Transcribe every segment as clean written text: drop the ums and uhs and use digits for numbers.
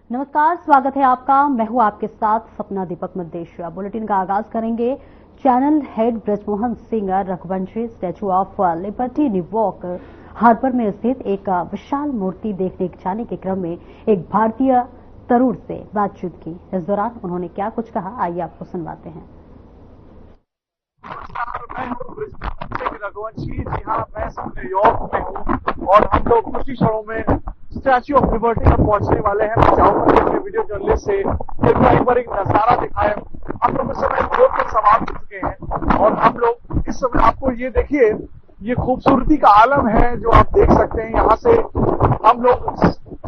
नमस्कार, स्वागत है आपका। मैं हूं आपके साथ सपना दीपक मद्देशिया। बुलेटिन का आगाज करेंगे channel head Brajmohan Singh Raghuvanshi Statue of Liberty New York harbour में स्थित एक विशाल मूर्ति देखने जाने के क्रम में एक भारतीय तरुण से बातचीत की। इस दौरान उन्होंने क्या कुछ कहा, आइए आपको सुनवाते हैं। मैं हूँ ब्रजमोहन सिंह रघुवंशी। जी हाँ, मैं न्यूयॉर्क में हूँ और हम लोग कुछ ही क्षणों में स्टैच्यू ऑफ लिबर्टी तक पहुंचने वाले हैं। मैं चाहूंगा कि अपने वीडियो जर्नलिस्ट से एक बार एक नजारा दिखाएं। हम लोग इस समय बोट पर सवार हो चुके हैं और हम लोग इस समय, आपको ये देखिए, ये खूबसूरती का आलम है जो आप देख सकते हैं। यहाँ से हम लोग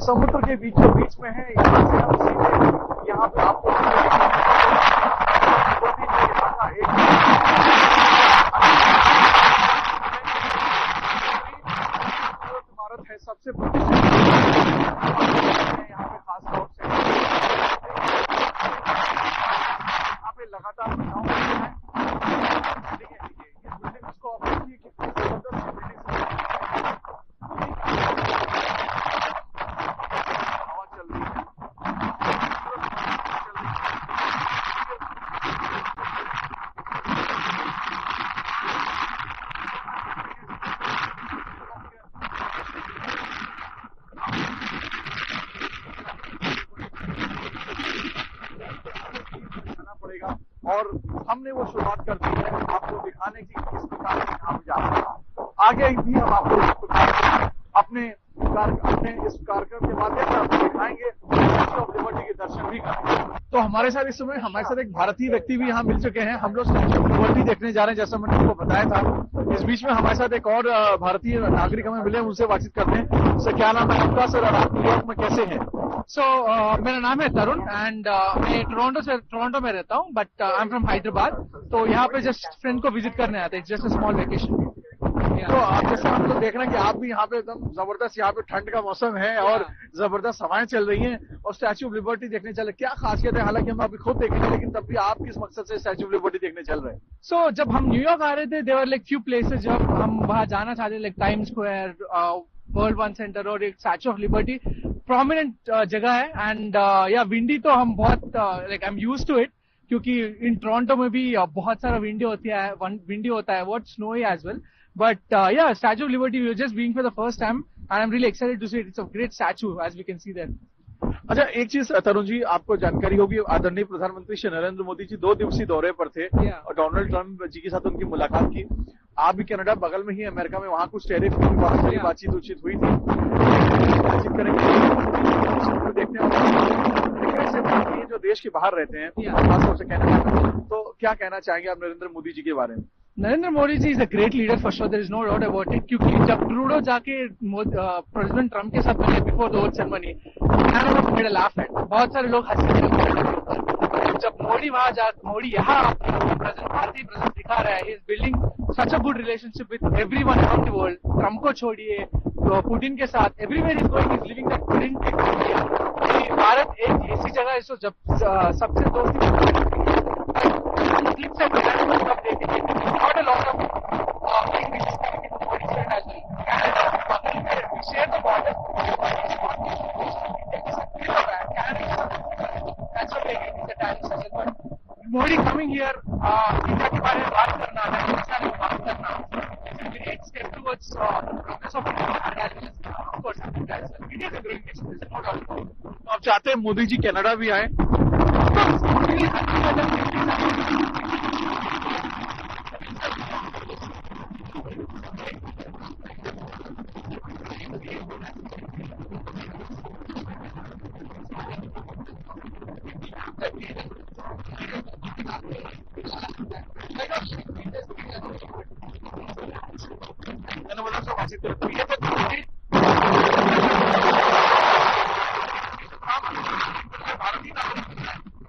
समुद्र के बीचों बीच में हैं। यहाँ से हम सीधे यहाँ पे आपको इमारत है, सबसे यहाँ पे खास तौर से यहाँ पे लगातार बनाओ ठीक है। ये बिल्डिंग उसको आप देखिए कितनी जबरदस्त बिल्डिंग हवा चल रही है। पड़ेगा और हमने वो शुरुआत कर दी है आपको दिखाने की किस प्रकार से यहाँ पे जा रहे हैं। आगे भी हम आपको इस प्रकार से अपने इस कार्यक्रम के माध्यम से आपको दिखाएंगे, स्टैच्यू ऑफ लिबर्टी के दर्शन भी करेंगे। तो हमारे साथ इस समय हमारे साथ एक भारतीय व्यक्ति भी यहाँ मिल चुके हैं। हम लोग स्टैच्यू ऑफ लिबर्टी देखने जा रहे हैं, जैसा मैंने आपको बताया था। इस बीच में हमारे साथ एक और भारतीय नागरिक हमें मिले, उनसे बातचीत करते हैं। सर, क्या नाम है आपका? सर, आप न्यूयॉर्क में कैसे हैं? मेरा नाम है तरुण एंड मैं टोरंटो में रहता हूँ, but I am from Hyderabad. तो यहाँ पे जस्ट फ्रेंड को विजिट करने आते हैं, जस्ट अ स्मॉल वेकेशन। तो आप जैसे हम लोग देख रहे हैं कि आप भी यहाँ पे एकदम जबरदस्त, यहाँ पे ठंड का मौसम है और जबरदस्त हवाएं चल रही हैं और स्टैच्यू ऑफ लिबर्टी देखने चले। क्या खासियत है? हालांकि हम अभी खुद देखेंगे, लेकिन तब भी आप किस मकसद से स्टैच्यू ऑफ लिबर्टी देखने चल रहे हैं? सो जब हम न्यूयॉर्क आ रहे थे, देवर लाइक फ्यू प्लेसेस जब हम वहाँ जाना चाहते, like time square, world one centre और एक स्टैच्यू ऑफ लिबर्टी प्रोमिनेंट जगह है। एंड या विंडी तो हम बहुत like I am used to it, क्योंकि इन टोरंटो में भी बहुत सारा विंडी होता है, what snowy as well. But yeah, Statue of Liberty, we were just being for the first time, and I'm really excited to see it. It's a great statue, as we can see there. अच्छा, एक चीज तरुण जी, आपको जानकारी होगी, आदरणीय प्रधानमंत्री श्री नरेंद्र मोदी जी 2 दिवसीय दौरे पर थे और डोनाल्ड ट्रंप जी के साथ उनकी मुलाकात की। आप भी कनाडा बगल में ही अमेरिका में, वहां कुछ टैरिफ की बातचीत हुई थी। बातचीत करेंगे देखने वाले जो देश के बाहर रहते हैं, खासतौर से कनाडा में, तो क्या कहना चाहेंगे आप नरेंद्र मोदी जी के बारे में? Narendra Modi ji is a great leader for sure, there is no doubt about it. क्योंकि जब ट्रूडो जाके प्रेसिडेंट ट्रंप के साथ मिले before the oath ceremony, made a laugh at, बहुत सारे लोग हंसे थे। जब मोदी यहाँ भारतीय प्रेजेंस दिखा रहा है, is building such a good relationship with everyone around the world. Trump को छोड़िए, तो पुतिन के साथ everywhere is going, is living that print. Bharat एक ऐसी जगह है जब सबसे दोस्ती not a lot of English speaking people as well. Canada, we share the border. That's a big Italian. But Modi coming here, India के बारे में बात करना, Pakistan में बात करना, it's a great step towards progress of India. Of course, India is a growing nation. There's no doubt about it. तो आप चाहते हैं मोदी जी कनाडा भी आए?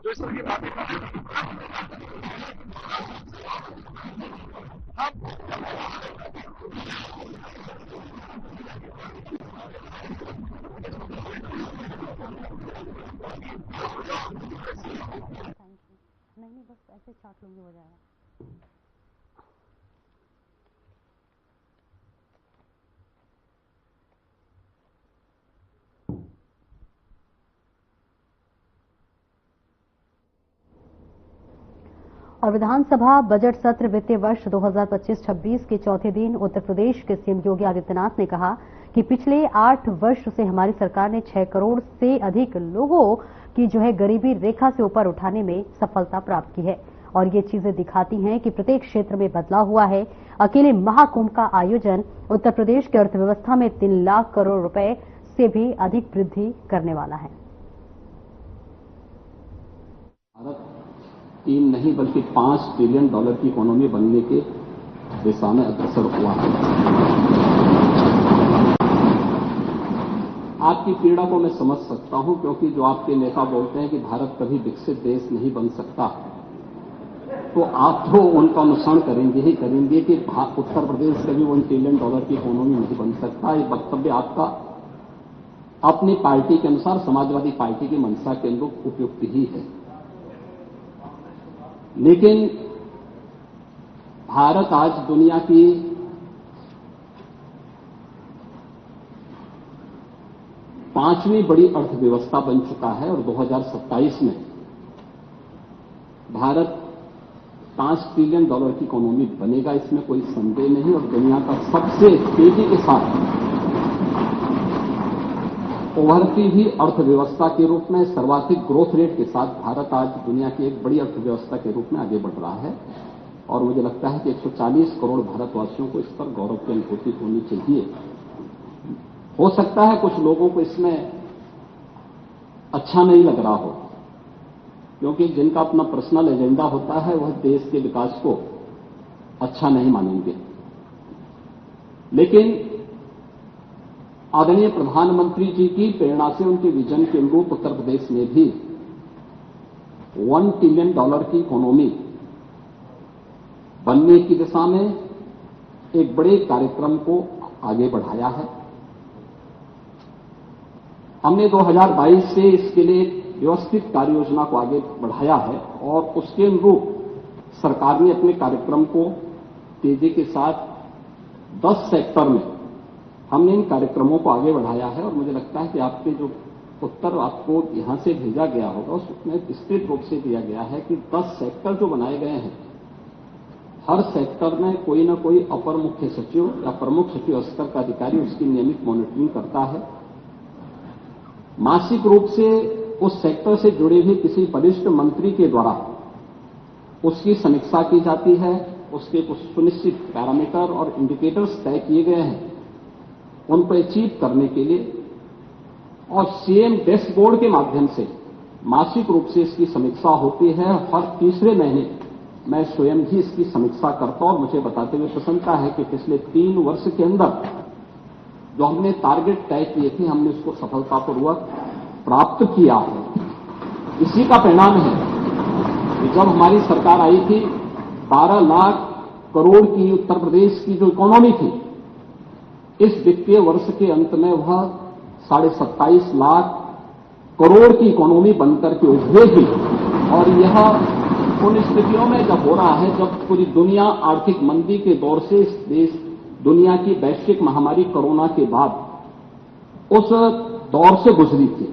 जो इस तरह की बातें करते हैं नहीं, बस ऐसे चाट लूंगी, हो जाएगा। और विधानसभा बजट सत्र वित्तीय वर्ष 2025-26 के चौथे दिन उत्तर प्रदेश के सीएम योगी आदित्यनाथ ने कहा कि पिछले 8 वर्ष से हमारी सरकार ने 6 करोड़ से अधिक लोगों की गरीबी रेखा से ऊपर उठाने में सफलता प्राप्त की है और ये चीजें दिखाती हैं कि प्रत्येक क्षेत्र में बदलाव हुआ है। अकेले महाकुंभ का आयोजन उत्तर प्रदेश की अर्थव्यवस्था में 3 लाख करोड़ रुपए से भी अधिक वृद्धि करने वाला है। भारत 3 नहीं बल्कि 5 ट्रिलियन डॉलर की इकोनॉमी बनने के दिशा में अग्रसर हुआ है। आपकी पीड़ा को मैं समझ सकता हूं, क्योंकि जो आपके नेता बोलते हैं कि भारत कभी विकसित देश नहीं बन सकता, तो आप तो उनका अनुसरण करेंगे ही करेंगे कि उत्तर प्रदेश कभी 1 ट्रिलियन डॉलर की इकोनॉमी नहीं बन सकता। ये वक्तव्य आपका अपनी पार्टी के अनुसार, समाजवादी पार्टी की मंशा के अनुरूप उपयुक्त ही है। लेकिन भारत आज दुनिया की पांचवीं बड़ी अर्थव्यवस्था बन चुका है और 2027 में भारत 5 ट्रिलियन डॉलर की इकोनॉमी बनेगा, इसमें कोई संदेह नहीं। और दुनिया का सबसे तेजी के साथ उभरती हुई अर्थव्यवस्था के रूप में सर्वाधिक ग्रोथ रेट के साथ भारत आज दुनिया की एक बड़ी अर्थव्यवस्था के रूप में आगे बढ़ रहा है। और मुझे लगता है कि 140 करोड़ भारतवासियों को इस पर गौरव की अनुभूति होनी चाहिए। हो सकता है कुछ लोगों को इसमें अच्छा नहीं लग रहा हो, क्योंकि जिनका अपना पर्सनल एजेंडा होता है वह देश के विकास को अच्छा नहीं मानेंगे। लेकिन आदरणीय प्रधानमंत्री जी की प्रेरणा से, उनके विजन के अनुरूप उत्तर प्रदेश में भी 1 ट्रिलियन डॉलर की इकोनॉमी बनने की दिशा में एक बड़े कार्यक्रम को आगे बढ़ाया है। हमने 2022 से इसके लिए व्यवस्थित कार्य योजना को आगे बढ़ाया है और उसके अनुरूप सरकार ने अपने कार्यक्रम को तेजी के साथ 10 सेक्टर में हमने इन कार्यक्रमों को आगे बढ़ाया है। और मुझे लगता है कि आपके जो उत्तर आपको यहां से भेजा गया होगा उसमें विस्तृत रूप से दिया गया है कि 10 सेक्टर जो बनाए गए हैं, हर सेक्टर में कोई न कोई अपर मुख्य सचिव या प्रमुख सचिव स्तर का अधिकारी उसकी नियमित मॉनिटरिंग करता है। मासिक रूप से उस सेक्टर से जुड़े हुए किसी वरिष्ठ मंत्री के द्वारा उसकी समीक्षा की जाती है। उसके कुछ सुनिश्चित पैरामीटर और इंडिकेटर्स तय किए गए हैं उनको अचीव करने के लिए, और सीएम डैशबोर्ड के माध्यम से मासिक रूप से इसकी समीक्षा होती है। हर तीसरे महीने मैं स्वयं भी इसकी समीक्षा करता हूं और मुझे बताते हुए प्रसन्नता है कि पिछले 3 वर्ष के अंदर जो हमने टारगेट तय किए थे, हमने उसको सफलतापूर्वक प्राप्त किया है। इसी का परिणाम है कि जब हमारी सरकार आई थी, 12 लाख करोड़ की उत्तर प्रदेश की जो इकोनॉमी थी, इस वित्तीय वर्ष के अंत में वह 27.5 लाख करोड़ की इकोनॉमी बनकर के उभरेगी। और यह उन स्थितियों में जब हो रहा है जब पूरी दुनिया आर्थिक मंदी के दौर से इस देश दुनिया की वैश्विक महामारी कोरोना के बाद उस दौर से गुजरी थी।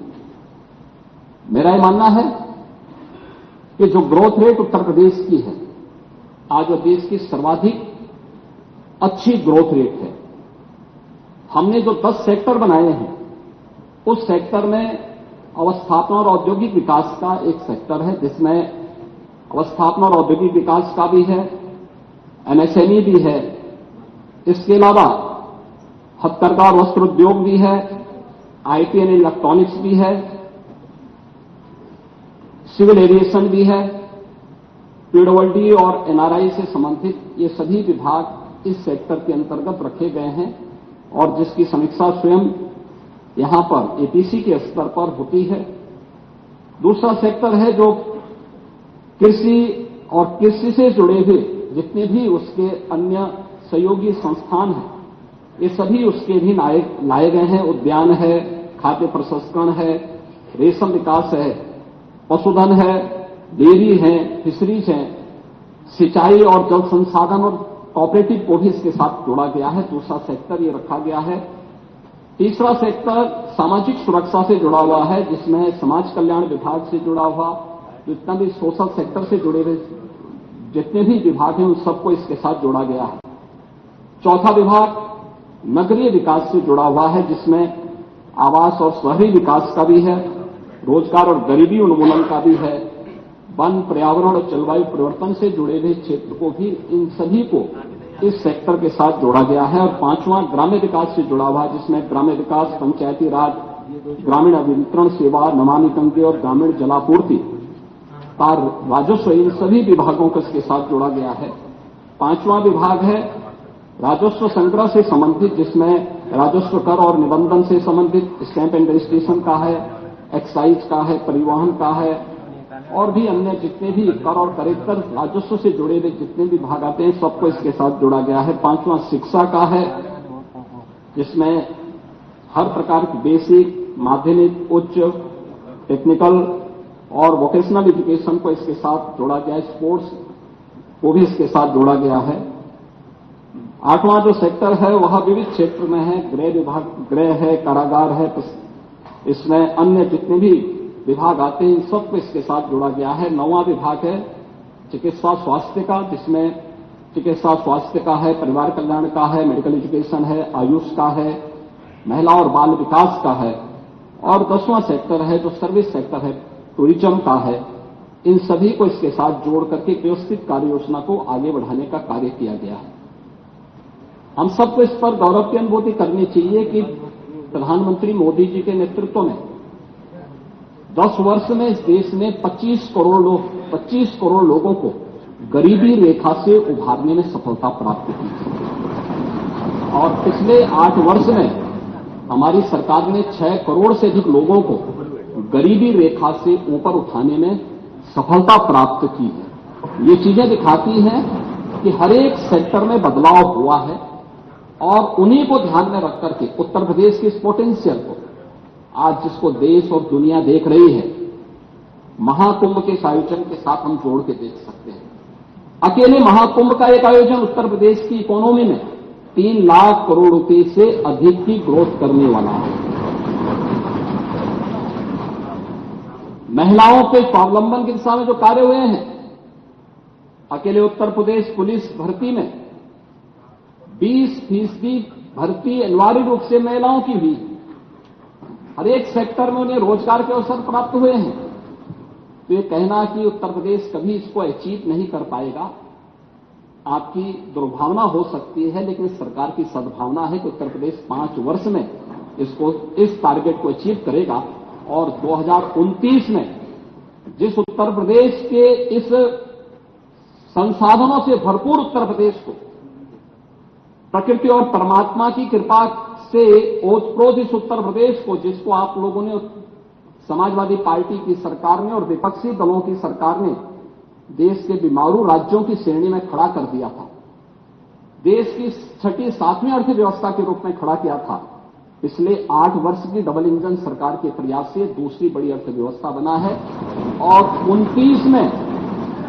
मेरा यह मानना है कि जो ग्रोथ रेट उत्तर प्रदेश की है, आज वह देश की सर्वाधिक अच्छी ग्रोथ रेट है। हमने जो 10 सेक्टर बनाए हैं, उस सेक्टर में अवस्थापना और औद्योगिक विकास का एक सेक्टर है, जिसमें अवस्थापना और औद्योगिक विकास का भी है, एमएसएमई भी है, इसके अलावा हथकरघा और वस्त्र उद्योग भी है, आईटी एंड इलेक्ट्रॉनिक्स भी है, सिविल एविएशन भी है, पीडब्ल्यूडी और एनआरआई से संबंधित ये सभी विभाग इस सेक्टर के अंतर्गत रखे गए हैं और जिसकी समीक्षा स्वयं यहां पर एपीसी के स्तर पर होती है। दूसरा सेक्टर है जो कृषि और कृषि से जुड़े हुए जितने भी उसके अन्य सहयोगी संस्थान हैं, ये सभी उसके भी लाए गए हैं। उद्यान है, खाद्य प्रसंस्करण है, रेशम विकास है, पशुधन है, डेयरी है, फिशरीज है, सिंचाई और जल संसाधन और कोऑपरेटिव को भी इसके साथ जोड़ा गया है। दूसरा सेक्टर ये रखा गया है। तीसरा सेक्टर सामाजिक सुरक्षा से जुड़ा हुआ है, जिसमें समाज कल्याण विभाग से जुड़ा हुआ जितना भी सोशल सेक्टर से जुड़े हुए जितने भी विभाग हैं उन सबको इसके साथ जोड़ा गया है। चौथा विभाग नगरीय विकास से जुड़ा हुआ है, जिसमें आवास और शहरी विकास का भी है, रोजगार और गरीबी उन्मूलन का भी है, वन, पर्यावरण और जलवायु परिवर्तन से जुड़े हुए क्षेत्र को भी, इन सभी को इस सेक्टर के साथ जोड़ा गया है। और पांचवां ग्राम्य विकास से जुड़ा हुआ है, जिसमें ग्राम्य विकास, पंचायती राज, ग्रामीण अभिवितरण सेवा, नमामि गंगे और ग्रामीण जलापूर्ति का राजस्व, इन सभी विभागों को इसके साथ जोड़ा गया है। पांचवां विभाग है राजस्व संग्रह से संबंधित, जिसमें राजस्व कर और निबंधन से संबंधित स्टैंप एंड रजिस्ट्रेशन का है, एक्साइज का है, परिवहन का है और भी अन्य जितने भी कर और करेक्टर राजस्व से जुड़े हुए जितने भी भाग आते हैं सबको इसके साथ जोड़ा गया है। पांचवां शिक्षा का है, जिसमें हर प्रकार की बेसिक, माध्यमिक, उच्च, टेक्निकल और वोकेशनल एजुकेशन को इसके साथ जोड़ा गया है। स्पोर्ट्स को भी इसके साथ जोड़ा गया है। आठवां जो सेक्टर है वह विविध क्षेत्र में है, गृह विभाग, गृह है, कारागार है, इसमें अन्य जितने भी विभाग आते हैं सबको इसके साथ जोड़ा गया है। नौवां विभाग है चिकित्सा स्वास्थ्य का, जिसमें चिकित्सा स्वास्थ्य का है, परिवार कल्याण का है, मेडिकल एजुकेशन है, आयुष का है, महिला और बाल विकास का है। और 10वां सेक्टर है जो सर्विस सेक्टर है, टूरिज्म का है। इन सभी को इसके साथ जोड़ करके व्यवस्थित कार्य योजना को आगे बढ़ाने का कार्य किया गया है। हम सबको इस पर गौरव की अनुभूति करनी चाहिए कि प्रधानमंत्री मोदी जी के नेतृत्व में 10 वर्ष में इस देश ने 25 करोड़ लोगों को गरीबी रेखा से उभारने में सफलता प्राप्त की और पिछले 8 वर्ष में हमारी सरकार ने 6 करोड़ से अधिक लोगों को गरीबी रेखा से ऊपर उठाने में सफलता प्राप्त की है। ये चीजें दिखाती हैं कि हर एक सेक्टर में बदलाव हुआ है और उन्हीं को ध्यान में रख करके उत्तर प्रदेश की इस पोटेंशियल को आज जिसको देश और दुनिया देख रही है, महाकुंभ के इस आयोजन के साथ हम जोड़ के देख सकते हैं। अकेले महाकुंभ का एक आयोजन उत्तर प्रदेश की इकोनॉमी में 3 लाख करोड़ रुपए से अधिक की ग्रोथ करने वाला है। महिलाओं के स्वावलंबन की दिशा में जो कार्य हुए हैं, अकेले उत्तर प्रदेश पुलिस भर्ती में 20% भर्ती अनिवार्य रूप से महिलाओं की हुई। हर एक सेक्टर में उन्हें रोजगार के अवसर प्राप्त हुए हैं। तो ये कहना कि उत्तर प्रदेश कभी इसको अचीव नहीं कर पाएगा, आपकी दुर्भावना हो सकती है, लेकिन सरकार की सद्भावना है कि उत्तर प्रदेश 5 वर्ष में इस टारगेट को अचीव करेगा। और 2029 में जिस उत्तर प्रदेश के इस संसाधनों से भरपूर उत्तर प्रदेश को प्रकृति और परमात्मा की कृपा से ओतप्रोत इस उत्तर प्रदेश को, जिसको आप लोगों ने समाजवादी पार्टी की सरकार ने और विपक्षी दलों की सरकार ने देश के बीमारू राज्यों की श्रेणी में खड़ा कर दिया था, देश की 6ठी 7वीं अर्थव्यवस्था के रूप में खड़ा किया था, पिछले 8 वर्ष की डबल इंजन सरकार के प्रयास से दूसरी बड़ी अर्थव्यवस्था बना है। और 29 में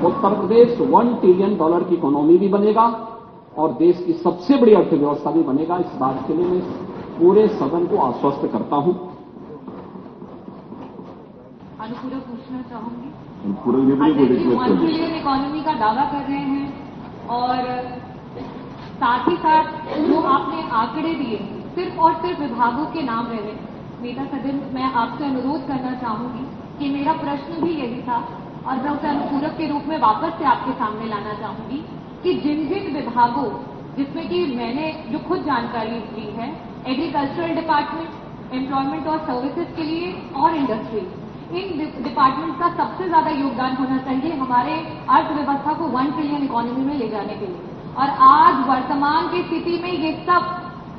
उत्तर प्रदेश $1 ट्रिलियन की इकोनॉमी भी बनेगा और देश की सबसे बड़ी अर्थव्यवस्था भी बनेगा। इस बात के लिए मैं पूरे सदन को आश्वस्त करता हूं। अनुपूरक पूछना चाहूंगी, 1 ट्रिलियन इकोनॉमी का दावा कर रहे हैं और साथ ही साथ जो आपने आंकड़े दिए सिर्फ और सिर्फ विभागों के नाम रहे। नेता सदन, मैं आपसे अनुरोध करना चाहूंगी कि मेरा प्रश्न भी यही था और मैं उसे अनुपूरक के रूप में वापस से आपके सामने लाना चाहूंगी कि जिन जिन विभागों, जिसमें कि मैंने जो खुद जानकारी ली है, एग्रीकल्चरल डिपार्टमेंट, एम्प्लॉयमेंट और सर्विसेज के लिए और इंडस्ट्री, इन डिपार्टमेंट का सबसे ज्यादा योगदान होना चाहिए हमारे अर्थव्यवस्था को 1 ट्रिलियन इकोनॉमी में ले जाने के लिए। और आज वर्तमान की स्थिति में ये सब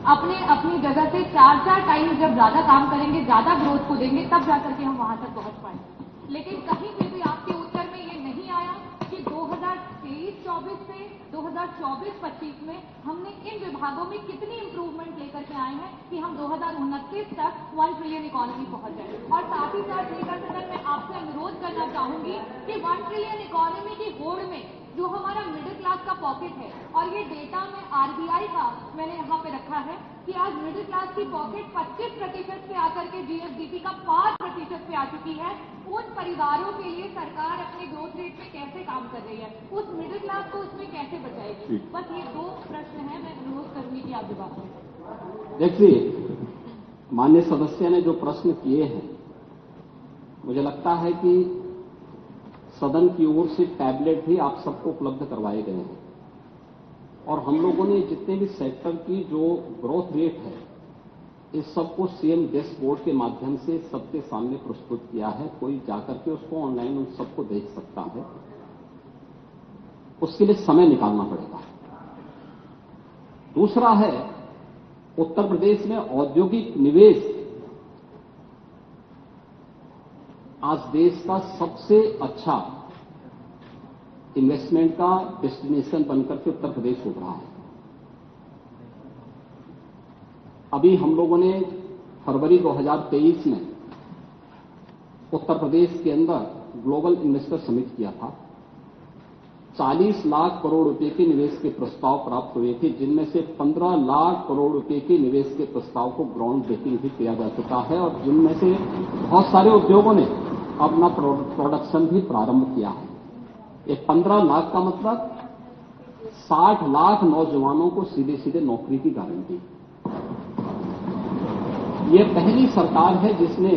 अपने अपनी जगह से 4 टाइम जब ज्यादा काम करेंगे, ज्यादा ग्रोथ को देंगे, तब जाकर के हम वहां तक पहुंच पाएंगे। लेकिन कहीं फिर भी आपके उत्तर में ये नहीं आया कि 2023-24 से 2024-25 में हमने इन विभागों में कितनी इंप्रूवमेंट लेकर के आए हैं कि हम 2029 तक 1 ट्रिलियन इकोनॉमी पहुंच जाए। और साथ ही साथ लेकर सदन मैं आपसे अनुरोध करना चाहूंगी कि 1 ट्रिलियन इकोनॉमी की होड़ में जो हमारा मिडिल क्लास का पॉकेट है, और ये डेटा मैं आरबीआई का मैंने यहाँ पे रखा है कि आज मिडिल क्लास की पॉकेट 25% से आकर के जीएसडीपी का 5% पे आ चुकी है। उन परिवारों के लिए सरकार अपने ग्रोथ रेट पे कैसे काम कर रही है, उस मिडिल क्लास को उसमें कैसे बचाएगी? बस ये 2 प्रश्न हैं, मैं अनुरोध करूंगी कि आप जवाब दें। देखिए, माननीय सदस्य ने जो प्रश्न किए हैं, मुझे लगता है कि सदन की ओर से टैबलेट भी आप सबको उपलब्ध करवाए गए हैं और हम लोगों ने जितने भी सेक्टर की जो ग्रोथ रेट है, इस सबको सीएम डैशबोर्ड के माध्यम से सबके सामने प्रस्तुत किया है। कोई जाकर के उसको ऑनलाइन उन सबको देख सकता है। उसके लिए समय निकालना पड़ेगा। दूसरा है, उत्तर प्रदेश में औद्योगिक निवेश आज देश का सबसे अच्छा इन्वेस्टमेंट का डेस्टिनेशन बनकर के उत्तर प्रदेश उभरा है। अभी हम लोगों ने फरवरी 2023 में उत्तर प्रदेश के अंदर ग्लोबल इन्वेस्टर समिट किया था। 40 लाख करोड़ रुपए के निवेश के प्रस्ताव प्राप्त हुए थे, जिनमें से 15 लाख करोड़ रुपए के निवेश के प्रस्ताव को ग्राउंड ब्रेकिंग भी किया जा चुका है और जिनमें से बहुत सारे उद्योगों ने अपना प्रोडक्शन भी प्रारंभ किया है। ये 15 लाख का मतलब 60 लाख नौजवानों को सीधे सीधे नौकरी की गारंटी। ये पहली सरकार है जिसने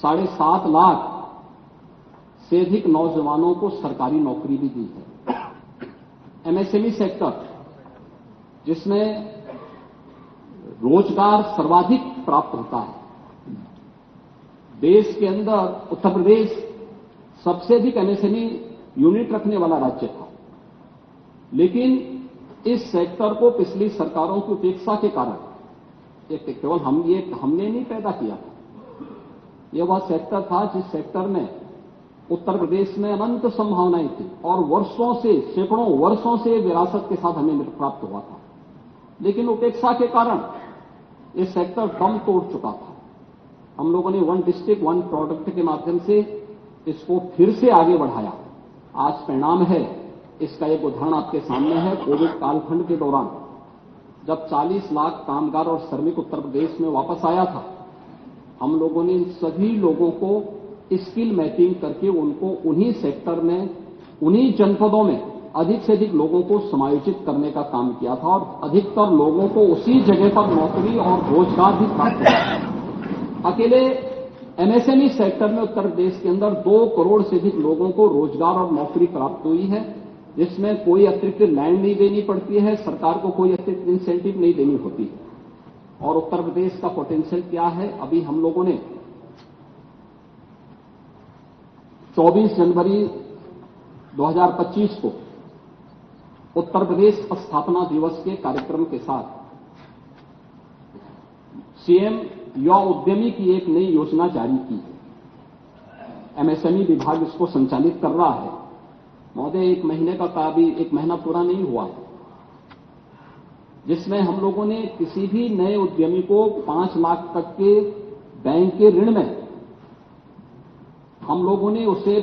7.5 लाख से अधिक नौजवानों को सरकारी नौकरी भी दी है। एमएसएमई सेक्टर, जिसमें रोजगार सर्वाधिक प्राप्त होता है, देश के अंदर उत्तर प्रदेश सबसे अधिक एमएसएमई यूनिट रखने वाला राज्य था, लेकिन इस सेक्टर को पिछली सरकारों की उपेक्षा के कारण, केवल हमने नहीं पैदा किया था, यह वह सेक्टर था जिस सेक्टर में उत्तर प्रदेश में अनंत संभावनाएं थी और वर्षों से, सैकड़ों वर्षों से विरासत के साथ हमें प्राप्त हुआ था, लेकिन उपेक्षा के कारण यह सेक्टर दम तोड़ चुका था। हम लोगों ने 1 डिस्ट्रिक्ट 1 प्रोडक्ट के माध्यम से इसको फिर से आगे बढ़ाया। आज परिणाम है, इसका एक उदाहरण आपके सामने है। कोविड कालखंड के दौरान जब 40 लाख कामगार और श्रमिक उत्तर प्रदेश में वापस आया था, हम लोगों ने इन सभी लोगों को स्किल मैपिंग करके उनको उन्हीं सेक्टर में, उन्हीं जनपदों में अधिक से अधिक लोगों को समायोजित करने का काम किया था और अधिकतर लोगों को उसी जगह पर नौकरी और रोजगार भी प्राप्त हुआ। अकेले एमएसएमई सेक्टर में उत्तर प्रदेश के अंदर 2 करोड़ से अधिक लोगों को रोजगार और नौकरी प्राप्त हुई है, जिसमें कोई अतिरिक्त लैंड नहीं देनी पड़ती है, सरकार को कोई अतिरिक्त इंसेंटिव नहीं देनी होती है। और उत्तर प्रदेश का पोटेंशियल क्या है? अभी हम लोगों ने 24 जनवरी 2025 को उत्तर प्रदेश स्थापना दिवस के कार्यक्रम के साथ सीएम युवा उद्यमी की एक नई योजना जारी की। एमएसएमई विभाग इसको संचालित कर रहा है। महोदय, 1 महीने का अभी 1 महीना पूरा नहीं हुआ है, जिसमें हम लोगों ने किसी भी नए उद्यमी को 5 लाख तक के बैंक के ऋण में हम लोगों ने उसे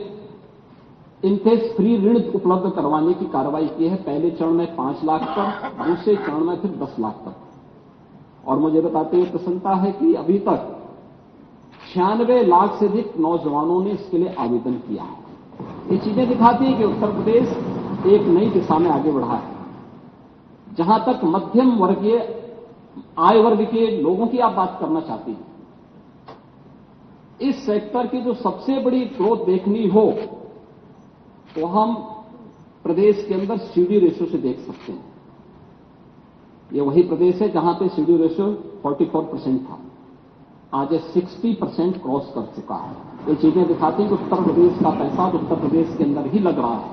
इंटरेस्ट फ्री ऋण उपलब्ध करवाने की कार्रवाई की है। पहले चरण में 5 लाख तक, दूसरे चरण में फिर 10 लाख तक। और मुझे बताते हुए प्रसन्नता है कि अभी तक 96 लाख से अधिक नौजवानों ने इसके लिए आवेदन किया है। ये चीजें दिखाती हैं कि उत्तर प्रदेश एक नई दिशा में आगे बढ़ा है। जहां तक मध्यम वर्गीय आय वर्ग के लोगों की आप बात करना चाहती हैं, इस सेक्टर की जो सबसे बड़ी ग्रोथ देखनी हो तो हम प्रदेश के अंदर सीडी रेशियो से देख सकते हैं। ये वही प्रदेश है जहां पे सीडी रेशियो 44% था, आज ये 60% क्रॉस कर चुका है। ये चीजें दिखाती हैं कि उत्तर प्रदेश का पैसा उत्तर प्रदेश के अंदर ही लग रहा है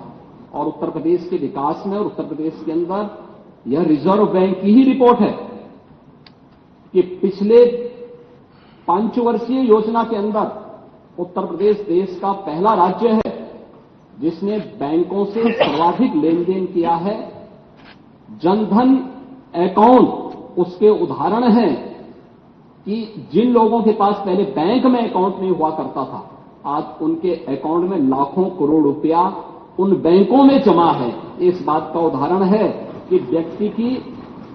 और उत्तर प्रदेश के विकास में और उत्तर प्रदेश के अंदर, यह रिजर्व बैंक की ही रिपोर्ट है कि पिछले 5 वर्षीय योजना के अंदर उत्तर प्रदेश देश का पहला राज्य है जिसने बैंकों से सर्वाधिक लेन देन किया है। जनधन अकाउंट उसके उदाहरण हैं कि जिन लोगों के पास पहले बैंक में अकाउंट नहीं हुआ करता था, आज उनके अकाउंट में लाखों करोड़ रुपया उन बैंकों में जमा है। इस बात का उदाहरण है कि व्यक्ति की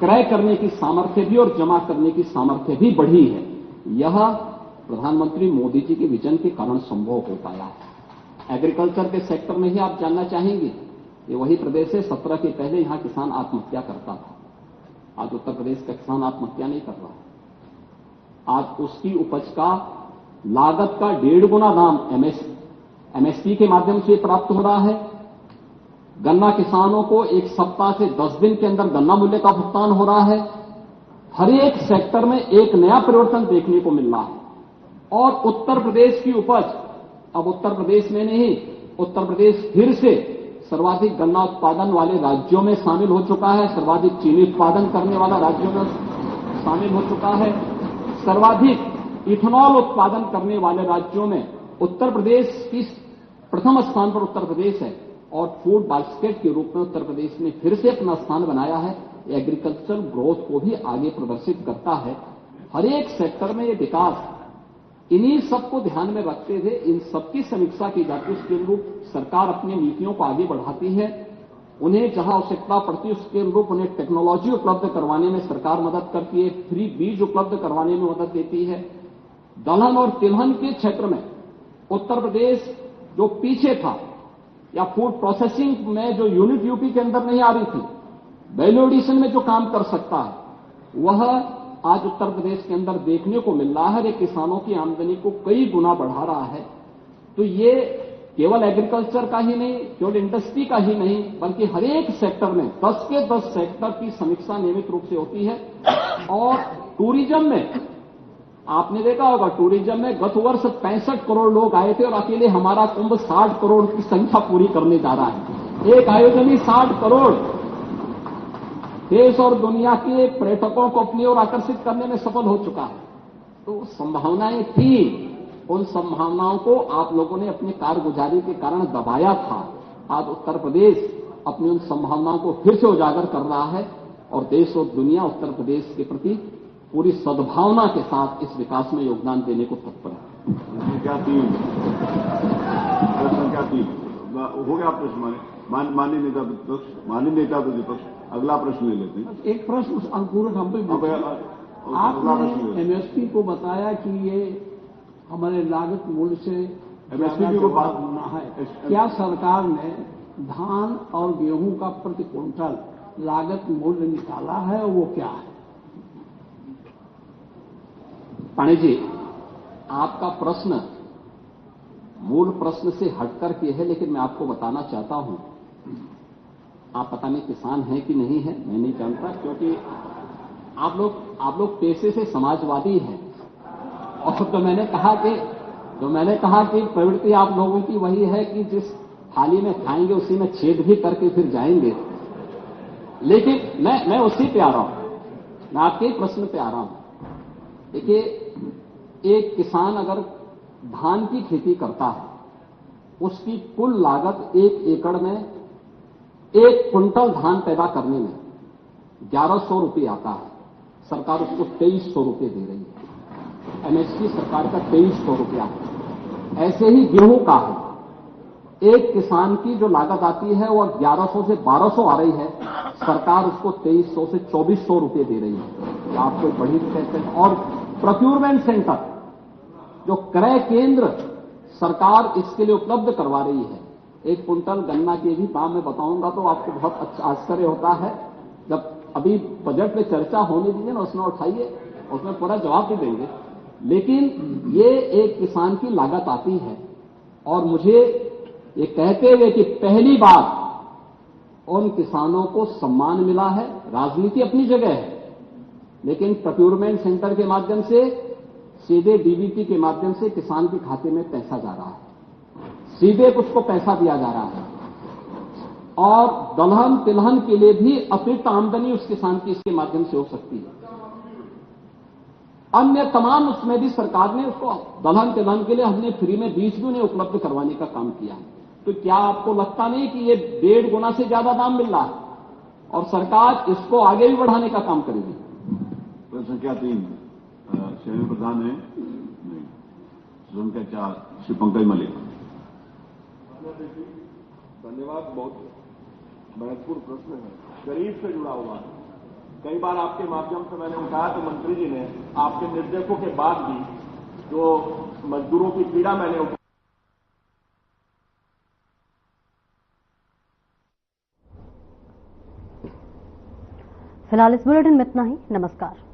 क्रय करने की सामर्थ्य भी और जमा करने की सामर्थ्य भी बढ़ी है। यह प्रधानमंत्री मोदी जी के विजन के कारण संभव हो पाया है। एग्रीकल्चर के सेक्टर में ही आप जानना चाहेंगे, ये वही प्रदेश है 17 के पहले यहां किसान आत्महत्या करता था। आज उत्तर प्रदेश का किसान आत्महत्या नहीं कर रहा है। आज उसकी उपज का लागत का 1.5 गुना दाम एमएसपी के माध्यम से प्राप्त हो रहा है। गन्ना किसानों को 1 सप्ताह से 10 दिन के अंदर गन्ना मूल्य का भुगतान हो रहा है। हर एक सेक्टर में एक नया परिवर्तन देखने को मिल रहा है। और उत्तर प्रदेश की उपज, अब उत्तर प्रदेश में नहीं, उत्तर प्रदेश फिर से सर्वाधिक गन्ना उत्पादन वाले राज्यों में शामिल हो चुका है। सर्वाधिक चीनी उत्पादन करने वाला राज्यों में शामिल हो चुका है। सर्वाधिक इथेनॉल उत्पादन करने वाले राज्यों में उत्तर प्रदेश की प्रथम स्थान पर उत्तर प्रदेश है। और फूड बास्केट के रूप में उत्तर प्रदेश ने फिर से अपना स्थान बनाया है। एग्रीकल्चर ग्रोथ को भी आगे प्रदर्शित करता है। हर एक सेक्टर में ये विकास, इन्हीं सबको ध्यान में रखते हुए इन सबकी समीक्षा की जाती है। उसके अनुरूप सरकार अपनी नीतियों को आगे बढ़ाती है। उन्हें जहां आवश्यकता पड़ती है उसके अनुरूप उन्हें टेक्नोलॉजी उपलब्ध करवाने में सरकार मदद करती है, फ्री बीज उपलब्ध करवाने में मदद देती है। दलहन और तिलहन के क्षेत्र में उत्तर प्रदेश जो पीछे था, या फूड प्रोसेसिंग में जो यूनिट यूपी के अंदर नहीं आ रही थी, वैल्यू एडिशन में जो काम कर सकता है, वह आज उत्तर प्रदेश के अंदर देखने को मिल रहा है। ये किसानों की आमदनी को कई गुना बढ़ा रहा है। तो ये केवल एग्रीकल्चर का ही नहीं, केवल इंडस्ट्री का ही नहीं, बल्कि हर एक सेक्टर में 10 के 10 सेक्टर की समीक्षा नियमित रूप से होती है। और टूरिज्म में आपने देखा होगा, टूरिज्म में गत वर्ष 65 करोड़ लोग आए थे और अकेले हमारा कुंभ 60 करोड़ की संख्या पूरी करने जा रहा है। एक आयोजन ही 60 करोड़ देश और दुनिया के पर्यटकों को अपनी ओर आकर्षित करने में सफल हो चुका है। तो संभावनाएं थी, उन संभावनाओं को आप लोगों ने अपनी कारगुजारी के कारण दबाया था। आज उत्तर प्रदेश अपनी उन संभावनाओं को फिर से उजागर कर रहा है और देश और दुनिया उत्तर प्रदेश के प्रति पूरी सद्भावना के साथ इस विकास में योगदान देने को तत्पर है। संख्या 3 हो गया प्रश्न। माननीय नेता प्रतिपक्ष अगला प्रश्न ले लेते हैं। एक प्रश्न अनुपूरक हम पे आपने एमएसपी को बताया कि ये हमारे लागत मूल्य से एमएसपी को बात होना है। क्या सरकार ने धान और गेहूं का प्रति क्विंटल लागत मूल्य निकाला है और वो क्या है? पाणी जी, आपका प्रश्न मूल प्रश्न से हटकर के है, लेकिन मैं आपको बताना चाहता हूं। आप पता नहीं किसान हैं कि नहीं है, मैं नहीं जानता, क्योंकि आप लोग पेशे से समाजवादी हैं। और तो मैंने कहा कि प्रवृत्ति आप लोगों की वही है कि जिस थाली में खाएंगे उसी में छेद भी करके फिर जाएंगे। लेकिन मैं उसी पे आ रहा हूं, मैं आपके प्रश्न पे आ रहा हूं। देखिए, एक किसान अगर धान की खेती करता है, उसकी कुल लागत 1 एकड़ में 1 क्विंटल धान पैदा करने में 1100 रुपये आता है। सरकार उसको 2300 रुपये दे रही है। एमएसपी सरकार का 2300 रुपया है। ऐसे ही गेहूं का है, एक किसान की जो लागत आती है वह 1100 से 1200 आ रही है, सरकार उसको 2300 से 2400 रुपये दे रही है। आपको बड़ी कहते हैं। और प्रोक्यूरमेंट सेंटर, जो क्रय केंद्र सरकार इसके लिए उपलब्ध करवा रही है। 1 क्विंटल गन्ना के भी दाम में बताऊंगा तो आपको बहुत अच्छा आश्चर्य होता है। जब अभी बजट में चर्चा होने दीजिए ना, उसमें उठाइए, उसमें पूरा जवाब भी देंगे। लेकिन ये एक किसान की लागत आती है। और मुझे ये कहते हुए कि पहली बार उन किसानों को सम्मान मिला है। राजनीति अपनी जगह है, लेकिन प्रोक्यूरमेंट सेंटर के माध्यम से सीधे डीबीटी के माध्यम से किसान के खाते में पैसा जा रहा है, सीधे उसको पैसा दिया जा रहा है। और दलहन तिलहन के लिए भी अतिरिक्त आमदनी उस किसान की इसके माध्यम से हो सकती है। अन्य तमाम उसमें भी सरकार ने उसको दलहन तिलहन के लिए हमने फ्री में बीज भी उन्हें उपलब्ध करवाने का काम किया है। तो क्या आपको लगता नहीं कि ये 1.5 गुना से ज्यादा दाम मिल रहा है और सरकार इसको आगे भी बढ़ाने का काम करेगी? प्रश्न संख्या 3 श्रेणी प्रधान है नहीं। संख्या 4 श्री पंकज मलिक। धन्यवाद। बहुत महत्वपूर्ण प्रश्न है, गरीब से जुड़ा हुआ है। कई बार आपके माध्यम से मैंने उठाया तो मंत्री जी ने आपके निर्देशों के बाद भी जो मजदूरों की पीड़ा मैंने उठाई। फिलहाल इस बुलेटिन में इतना ही। नमस्कार।